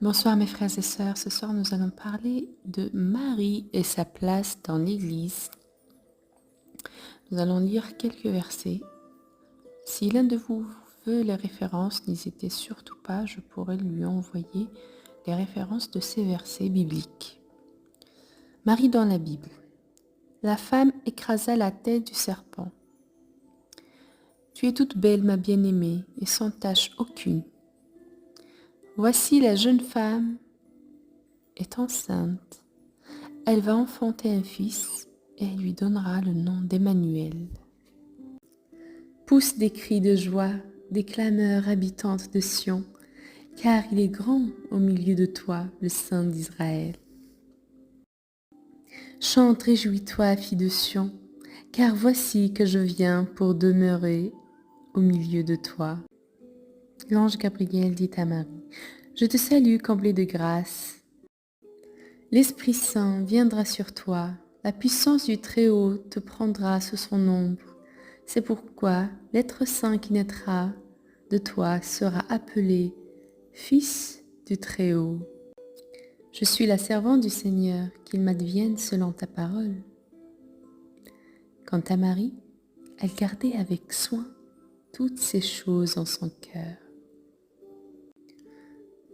Bonsoir mes frères et sœurs, ce soir nous allons parler de Marie et sa place dans l'Église. Nous allons lire quelques versets. Si l'un de vous veut les références, n'hésitez surtout pas, je pourrai lui envoyer les références de ces versets bibliques. Marie dans la Bible. La femme écrasa la tête du serpent. Tu es toute belle, ma bien-aimée, et sans tache aucune. Voici la jeune femme est enceinte. Elle va enfanter un fils et elle lui donnera le nom d'Emmanuel. Pousse des cris de joie, des clameurs habitantes de Sion, car il est grand au milieu de toi, le Saint d'Israël. Chante, réjouis-toi, fille de Sion, car voici que je viens pour demeurer au milieu de toi. L'ange Gabriel dit à Marie, je te salue, comblée de grâce. L'Esprit Saint viendra sur toi, la puissance du Très-Haut te prendra sous son ombre. C'est pourquoi l'être saint qui naîtra de toi sera appelé Fils du Très-Haut. Je suis la servante du Seigneur, qu'il m'advienne selon ta parole. Quant à Marie, elle gardait avec soin toutes ces choses en son cœur.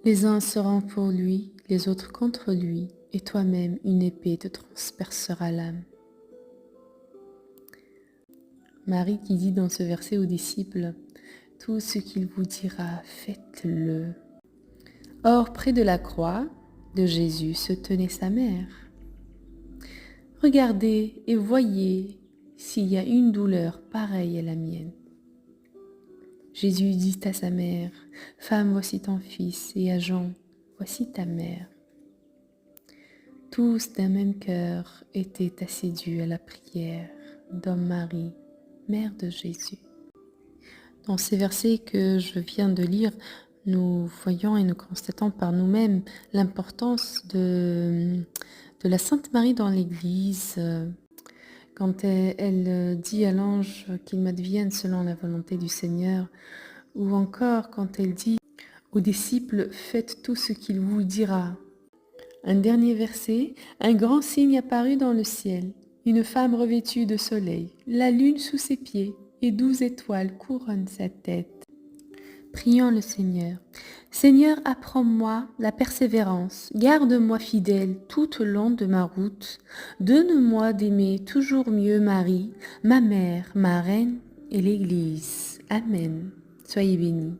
Les uns seront pour lui, les autres contre lui, et toi-même une épée te transpercera l'âme. Marie qui dit dans ce verset aux disciples, « Tout ce qu'il vous dira, faites-le. » Or, près de la croix de Jésus se tenait sa mère. Regardez et voyez s'il y a une douleur pareille à la mienne. Jésus dit à sa mère, « Femme, voici ton fils, et à Jean, voici ta mère. » Tous d'un même cœur étaient assidus à la prière dans Marie, mère de Jésus. Dans ces versets que je viens de lire, nous voyons et nous constatons par nous-mêmes l'importance de la Sainte Marie dans l'Église. Quand elle dit à l'ange qu'il m'advienne selon la volonté du Seigneur, ou encore quand elle dit aux disciples, faites tout ce qu'il vous dira. Un dernier verset, un grand signe apparut dans le ciel, une femme revêtue de soleil, la lune sous ses pieds et 12 étoiles couronnent sa tête. Prions le Seigneur. Seigneur, apprends-moi la persévérance, garde-moi fidèle tout au long de ma route, donne-moi d'aimer toujours mieux Marie, ma mère, ma reine et l'Église. Amen. Soyez bénis.